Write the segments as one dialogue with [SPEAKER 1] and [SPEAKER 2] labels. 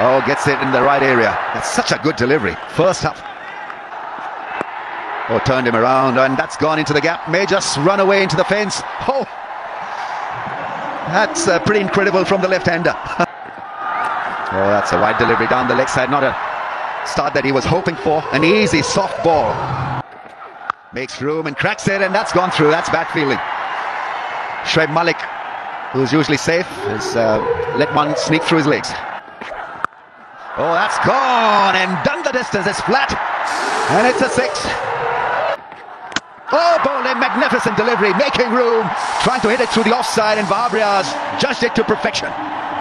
[SPEAKER 1] Oh, gets it in the right area. That's such a good delivery. First up. Oh, turned him around, and that's gone into the gap. May just run away into the fence. Oh, that's pretty incredible from the left-hander. Oh, that's a wide delivery down the leg side. Not a start that he was hoping for. An easy, soft ball. Makes room and cracks it, and that's gone through. That's bad fielding. Shoaib Malik, who's usually safe, has let one sneak through his legs. Oh, that's gone and done the distance. It's flat, and it's a 6. Oh, bowled a magnificent delivery, making room, trying to hit it through the offside, and Babria's judged it to perfection.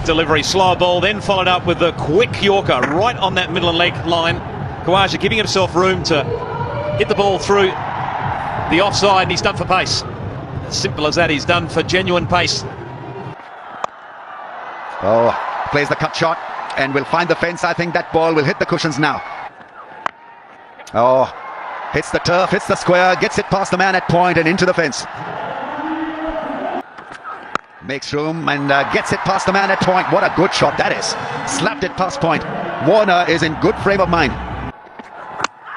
[SPEAKER 2] Delivery, slow ball, then followed up with the quick Yorker right on that middle and leg line. Khawaja giving himself room to hit the ball through the offside, and he's done for pace. As simple as that, he's done for genuine pace.
[SPEAKER 1] Oh, plays the cut shot and will find the fence. I think that ball will hit the cushions now. Oh, hits the turf, hits the square, gets it past the man at point and into the fence. Makes room and gets it past the man at point. What a good shot that is. Slapped it past point. Warner is in good frame of mind.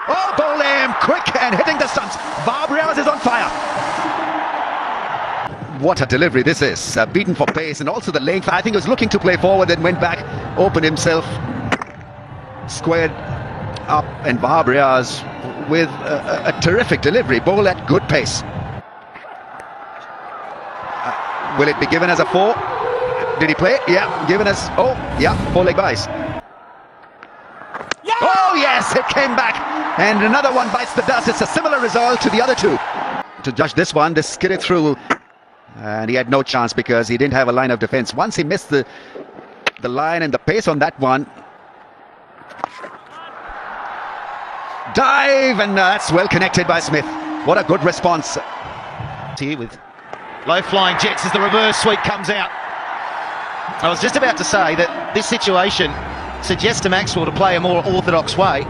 [SPEAKER 1] Oh, bowled him quick and hitting the stumps. Babria's is on fire. What a delivery this is. Beaten for pace and also the length. I think he was looking to play forward, then went back, opened himself, squared up, and Babria's with a terrific delivery. Bowl at good pace. Will it be given as a 4? Did he play it? Yeah, given as, oh, yeah, 4-leg bias. Yeah! Oh, yes, it came back. And another one bites the dust. It's a similar result to the other two. To judge this one, this skidded through. And he had no chance because he didn't have a line of defense. Once he missed the line and the pace on that one. Dive, and that's well connected by Smith. What a good response.
[SPEAKER 3] Here with low flying jets as the reverse sweep comes out. I was just about to say that this situation suggests to Maxwell to play a more orthodox way.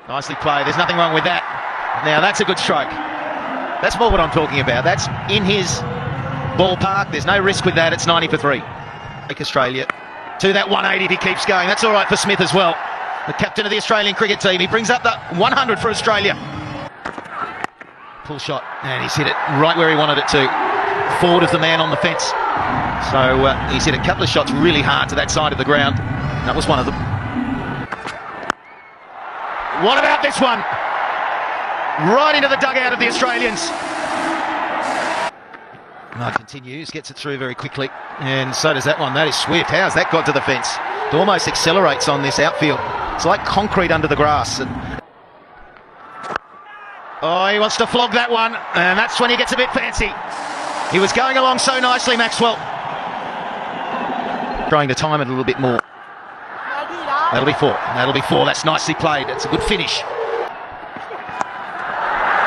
[SPEAKER 3] Nicely played, there's nothing wrong with that. Now that's a good stroke. That's more what I'm talking about. That's in his ballpark. There's no risk with that. It's 90 for 3. Take Australia to that 180 if he keeps going. That's all right for Smith as well. The captain of the Australian cricket team. He brings up the 100 for Australia. Pull shot, and he's hit it right where he wanted it to. Forward of the man on the fence. So he's hit a couple of shots really hard to that side of the ground. That was one of them. What about this one? Right into the dugout of the Australians. Continues, gets it through very quickly, and so does that one. That is swift. How's that got to the fence? It almost accelerates on this outfield. It's like concrete under the grass. Oh, he wants to flog that one, and that's when he gets a bit fancy. He was going along so nicely, Maxwell. Trying to time it a little bit more. That'll be 4. That'll be 4. That's nicely played. That's a good finish.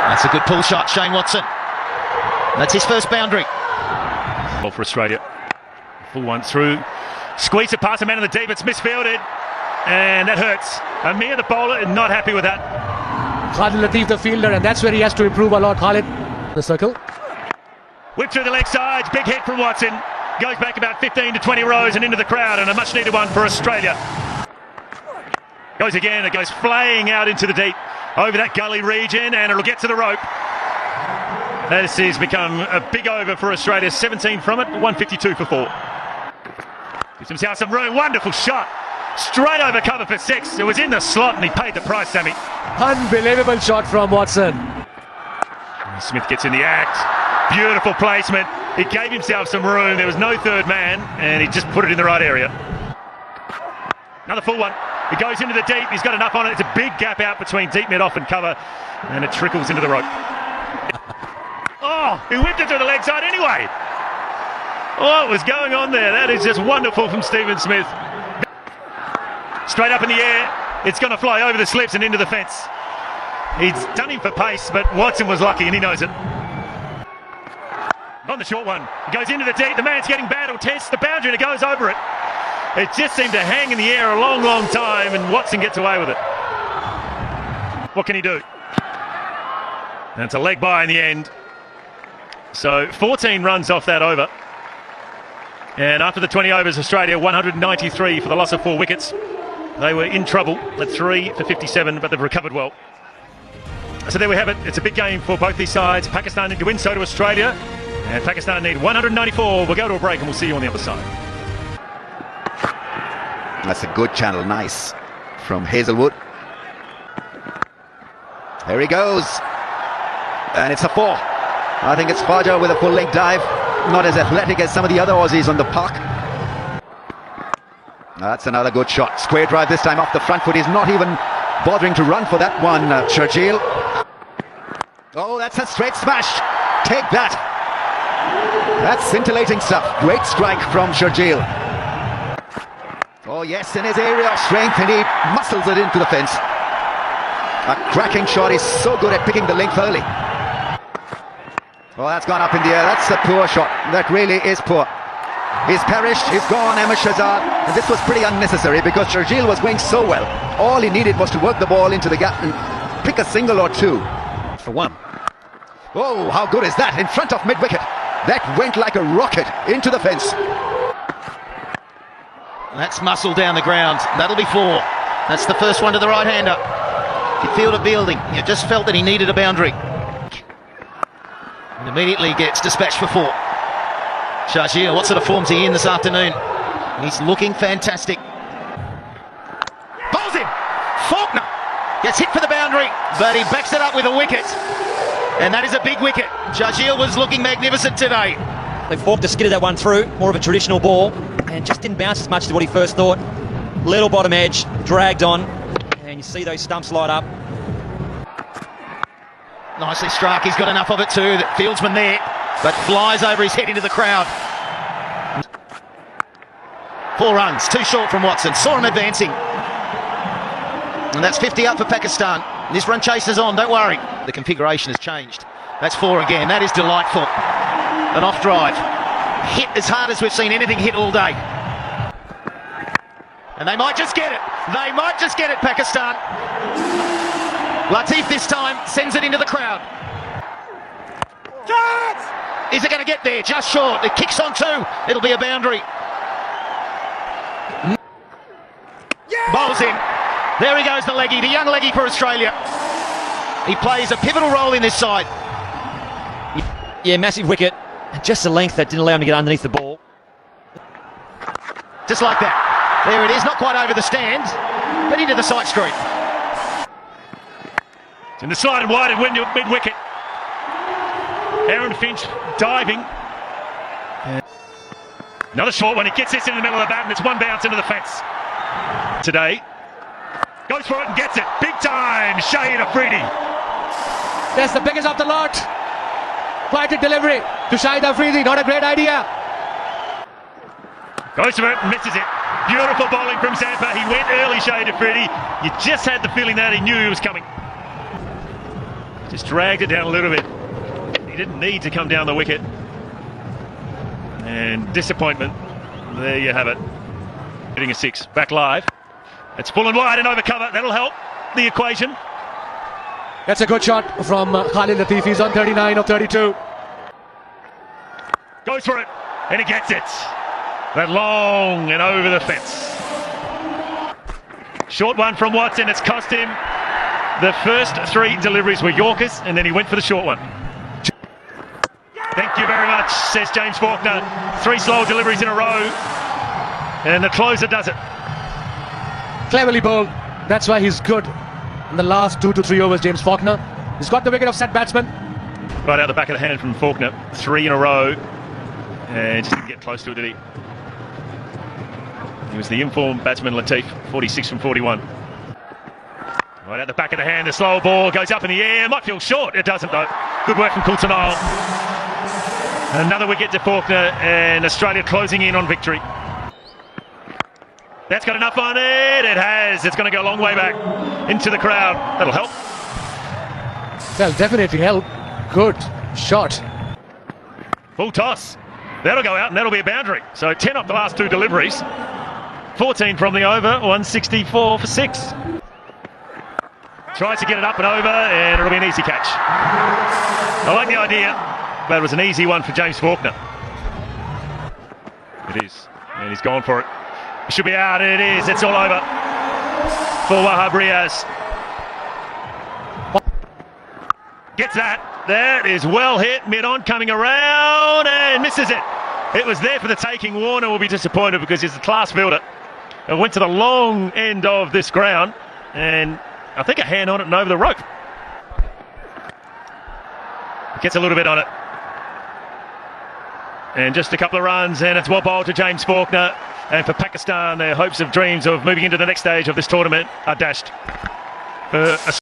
[SPEAKER 3] That's a good pull shot, Shane Watson. That's his first boundary.
[SPEAKER 4] Ball for Australia. Full one through. Squeeze it past the man in the deep. It's misfielded. And that hurts. Amir, the bowler, not happy with that.
[SPEAKER 5] Khalid Latif, the fielder, and that's where he has to improve a lot. Khalid, the circle.
[SPEAKER 4] Whip through the leg side. Big hit from Watson. Goes back about 15 to 20 rows and into the crowd. And a much needed one for Australia. Goes again. It goes flaying out into the deep. Over that gully region, and it'll get to the rope. This has become a big over for Australia. 17 from it, 152 for 4. Gives himself some room. Wonderful shot. Straight over cover for 6. It was in the slot, and he paid the price, Sammy.
[SPEAKER 5] Unbelievable shot from Watson.
[SPEAKER 4] Smith gets in the act. Beautiful placement. He gave himself some room. There was no third man, and he just put it in the right area. Another full one. It goes into the deep. He's got enough on it. It's a big gap out between deep, mid-off and cover. And it trickles into the rope. Oh, he whipped it to the leg side anyway. What was going on there? That is just wonderful from Stephen Smith. Straight up in the air. It's going to fly over the slips and into the fence. He's done him for pace, but Watson was lucky and he knows it. On the short one. It goes into the deep. The man's getting battled. Tests the boundary and it goes over it. It just seemed to hang in the air a long, long time, and Watson gets away with it. What can he do? And it's a leg by in the end. So 14 runs off that over. And after the 20 overs, Australia 193 for the loss of 4 wickets. They were in trouble at 3 for 57, but they've recovered well. So there we have it. It's a big game for both these sides. Pakistan need to win, so do Australia. And Pakistan need 194. We'll go to a break and we'll see you on the other side.
[SPEAKER 1] That's a good channel, nice. From Hazelwood. There he goes. And it's a 4. I think it's Fajar with a full leg dive. Not as athletic as some of the other Aussies on the park. That's another good shot. Square drive this time off the front foot. He's not even bothering to run for that one, Sharjeel. Oh, that's a straight smash. Take that. That's scintillating stuff. Great strike from Sharjeel. Oh yes, in his area of strength, and he muscles it into the fence. A cracking shot. He's so good at picking the length early. Oh, that's gone up in the air. That's a poor shot. That really is poor. He's perished. He's gone, Ahmed Shahzad. And this was pretty unnecessary because Sharjeel was going so well. All he needed was to work the ball into the gap and pick a single or two.
[SPEAKER 2] For 1.
[SPEAKER 1] Oh, how good is that? In front of mid-wicket. That went like a rocket into the fence.
[SPEAKER 3] That's muscle down the ground. That'll be 4. That's the first one to the right-hander. You feel it building. You just felt that he needed a boundary. And immediately gets dispatched for 4. Sharjeel, what sort of form's he in this afternoon? He's looking fantastic. Bowls him! Faulkner gets hit for the boundary, but he backs it up with a wicket. And that is a big wicket. Sharjeel was looking magnificent today.
[SPEAKER 6] Faulkner skidded that one through, more of a traditional ball, and just didn't bounce as much as what he first thought. Little bottom edge, dragged on, and you see those stumps light up.
[SPEAKER 3] Nicely struck. He's got enough of it too. That fieldsman there, but flies over his head into the crowd. 4 runs, too short from Watson. Saw him advancing. And that's 50 up for Pakistan. This run chases on, don't worry. The configuration has changed. That's 4 again. That is delightful. An off drive. Hit as hard as we've seen anything hit all day. And they might just get it. They might just get it, Pakistan. Latif this time sends it into the crowd. Is it going to get there? Just short. It kicks on 2. It'll be a boundary. Bowls in. There he goes, the leggy, the young leggy for Australia. He plays a pivotal role in this side.
[SPEAKER 6] Yeah, massive wicket. Just the length that didn't allow him to get underneath the ball.
[SPEAKER 3] Just like that. There it is, not quite over the stand, but into the side street.
[SPEAKER 4] It's in the slide and wide and mid-wicket. Aaron Finch diving. Another short one. He gets this in the middle of the bat and it's one bounce into the fence. Today. Goes for it and gets it. Big time. Shahid Afridi.
[SPEAKER 5] That's the biggest of the lot. Quite a delivery to Shahid Afridi. Not a great idea.
[SPEAKER 4] Goes for it and misses it. Beautiful bowling from Zampa. He went early, Shahid Afridi. You just had the feeling that he knew he was coming. Just dragged it down a little bit. He didn't need to come down the wicket. And disappointment. There you have it. Hitting a 6. Back live. It's full and wide and over cover. That'll help the equation.
[SPEAKER 5] That's a good shot from Khalid Latif. He's on 39 of 32.
[SPEAKER 4] Goes for it. And he gets it. That long and over the fence. Short one from Watson. It's cost him. The first 3 deliveries were Yorkers, and then he went for the short one. Thank you very much, says James Faulkner. 3 slow deliveries in a row, and the closer does it.
[SPEAKER 5] Cleverly bowled. That's why he's good in the last 2 to 3 overs, James Faulkner. He's got the wicket of set batsman.
[SPEAKER 4] Right out the back of the hand from Faulkner. 3 in a row, and just didn't get close to it, did he? He was the informed batsman Latif, 46 from 41. Right at the back of the hand, the slow ball goes up in the air. Might feel short. It doesn't, though. Good work from Coulter-Nile. Another wicket to Faulkner, and Australia closing in on victory. That's got enough on it. It has. It's going to go a long way back into the crowd. That'll help.
[SPEAKER 5] That'll definitely help. Good shot.
[SPEAKER 4] Full toss. That'll go out, and that'll be a boundary. So 10 off the last 2 deliveries. 14 from the over. 164 for 6. Tries to get it up and over, and it'll be an easy catch. I like the idea, but it was an easy one for James Faulkner. It is. he's gone for it. It should be out, and it is. It's all over for Wahab Riaz. Gets that. That is well hit. Mid-on coming around and misses it. It was there for the taking. Warner will be disappointed because he's a class fielder. It went to the long end of this ground, and I think a hand on it and over the rope. Gets a little bit on it. And just a couple of runs, and it's well bowled to James Faulkner. And for Pakistan, their hopes of dreams of moving into the next stage of this tournament are dashed.